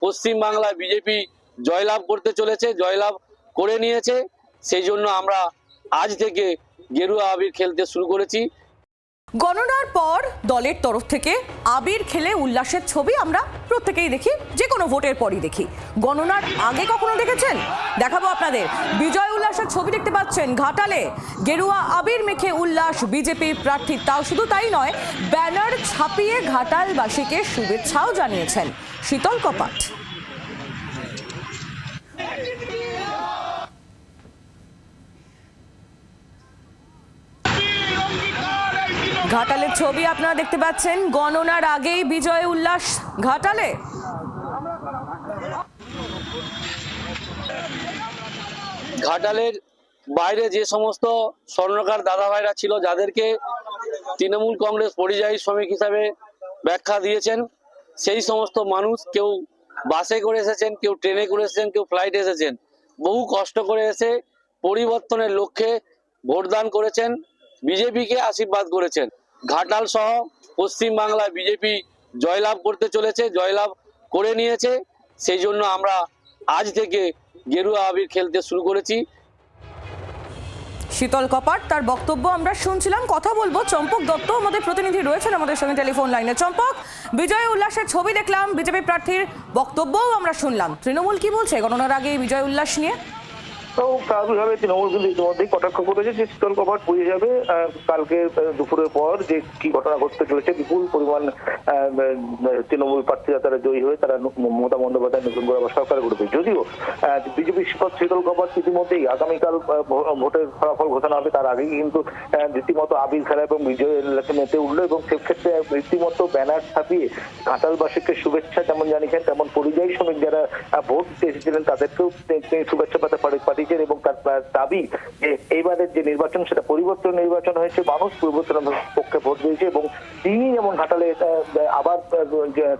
পশ্চিমবাংলায় বিজেপি জয়লাভ করতে চলেছে, জয়লাভ করে নিয়েছে। সেই জন্য আমরা আজ থেকে গেরুয়া আবির খেলতে শুরু করেছি। গণনার পর দলের তরফ থেকে আবির খেলে উল্লাসের ছবি আমরা প্রত্যেকেই দেখি, যে কোনো ভোটের পরই দেখি। গণনার আগে কখনো দেখেছেন? দেখাবো আপনাদের। বিজয় উল্লাসের ছবি দেখতে পাচ্ছেন ঘাটালে গেরুয়া আবির মেখে উল্লাস বিজেপির প্রার্থী। তাও শুধু তাই নয়, ব্যানার ছাপিয়ে ঘাটালবাসীকে শুভেচ্ছাও জানিয়েছেন শীতল কপাট। ঘাটালের ছবি আপনারা দেখতে পাচ্ছেন। গণনার আগেই বিজয় উল্লাস ঘাটালে। ঘাটালের বাইরে যে সমস্ত স্বর্ণকার দাদা ভাইরা ছিল, যাদেরকে তৃণমূল কংগ্রেস পরিযায়ী শ্রমিক হিসাবে ব্যাখ্যা দিয়েছেন, সেই সমস্ত মানুষ কেউ বাসে করে এসেছেন, কেউ ট্রেনে করে এসেছেন, কেউ ফ্লাইটে এসেছেন, বহু কষ্ট করে এসে পরিবর্তনের লক্ষ্যে ভোটদান করেছেন, বিজেপিকে আশীর্বাদ করেছেন। ঘাটাল সহ পশ্চিমবাংলায় বিজেপি জয়লাভ করতে চলেছে, জয়লাভ করে নিয়েছে। সেই জন্য আমরা আজ থেকে গেরুয়া আবির খেলতে শুরু করেছি। শীতল কপাট তার বক্তব্য আমরা শুনছিলাম। কথা বলবো, চম্পক দত্ত আমাদের প্রতিনিধি রয়েছেন আমাদের সঙ্গে টেলিফোন লাইনে। চম্পক, বিজয় উল্লাসের ছবি দেখলাম, বিজেপি প্রার্থীর বক্তব্যও আমরা শুনলাম। তৃণমূল কি বলছে গণনার আগে বিজয় উল্লাস নিয়ে? তো স্বাভাবিকভাবে তৃণমূল কিন্তু ইতিমধ্যেই কটাক্ষ করেছে যে শীতল কপাট বুঝে যাবে কালকে দুপুরের পর যে কি ঘটনা ঘটতে চলেছে। বিপুল পরিমাণ তৃণমূল প্রার্থীরা তারা জয়ী হয়ে তারা মমতা বন্দ্যোপাধ্যায় নতুন করে আবার সরকার করবে। যদিও বিজেপি শীতল কপাট ইতিমধ্যেই আগামীকাল ভোটের ফলাফল ঘোষণা হবে, তার আগেই কিন্তু রীতিমতো আবির খেলা এবং বিজয়ের মেতে উঠলো এবং সেক্ষেত্রে রীতিমতো ব্যানার ছাপিয়ে ঘাটালবাসীকে শুভেচ্ছা যেমন জানিয়েছেন, তেমন পরিযায়ী শ্রমিক যারা ভোট দিতে এসেছিলেন তাদেরকেও শুভেচ্ছা পাঠিয়েছেন এবং তার দাবি যে এইবারের যে নির্বাচন সেটা পরিবর্তন নির্বাচন হয়েছে, মানুষ পরিবর্তনের পক্ষে ভোট দিয়েছে এবং তিনি যেমন ঘাটালে আবার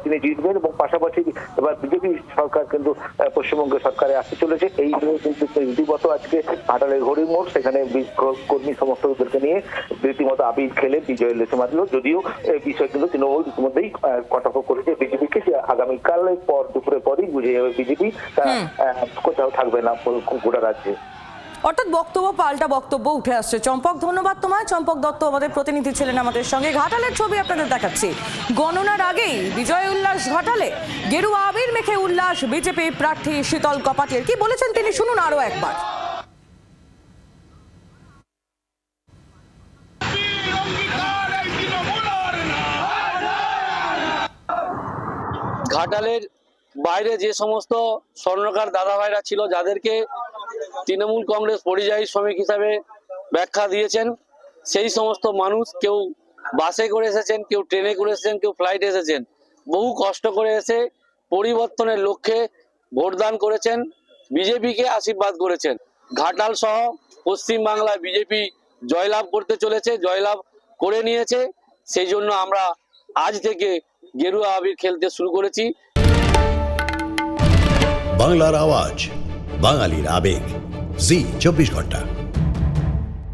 তিনি জিতবেন এবং পাশাপাশি এবার বিজেপি সরকার কিন্তু পশ্চিমবঙ্গ সরকারে আসতে চলেছে। এই কিন্তু রীতিমতো আজকে ঘাটালের হরির মোড়, সেখানে কর্মী সমর্থকদেরকে নিয়ে রীতিমতো আবির খেলে বিজয়ের লেসে মারল। যদিও এই বিষয় কিন্তু তৃণমূল ইতিমধ্যেই কটাক্ষ করেছে বিজেপিকে যে আগামীকালের পর দুপুরের পরই বুঝে যাবে বিজেপি কোথাও থাকবে না গোটা রাজ্যে। অর্থাৎ বক্তব্য পাল্টা বক্তব্য উঠে আসছে। চম্পক, ধন্যবাদ তোমায়। চম্পক দত্ত আমাদের প্রতিনিধি ছিলেন আমাদের সঙ্গে। ঘাটালের ছবি আপনাদের দেখাচ্ছি। গণনার আগেই বিজয় উল্লাস ঘাটালে গেরুয়া আবির মেখে উল্লাস বিজেপি প্রার্থী শীতল কপাটের। কি বলেছেন তিনি শুনুন আরো একবার। ঘাটালের বাইরে যে সমস্ত স্বর্ণকার দাদা ভাইরা ছিল, যাদেরকে তৃণমূল কংগ্রেস পরিযায়ী শ্রমিক হিসাবে ব্যাখ্যা দিয়েছেন, সেই সমস্ত মানুষ কেউ বাসে করে এসেছেন, কেউ ট্রেনে করে এসেছেন, কেউ ফ্লাইটে এসেছেন, বহু কষ্ট করে এসে পরিবর্তনের লক্ষ্যে ভোটদান করেছেন, বিজেপিকে আশীর্বাদ করেছেন। ঘাটাল সহ পশ্চিমবাংলায় বিজেপি জয়লাভ করতে চলেছে, জয়লাভ করে নিয়েছে। সেই জন্য আমরা আজ থেকে গেরুয়া আবির খেলতে শুরু করেছি। বাংলার আওয়াজ, বাঙালির আবেগ, জি 24 ঘন্টা।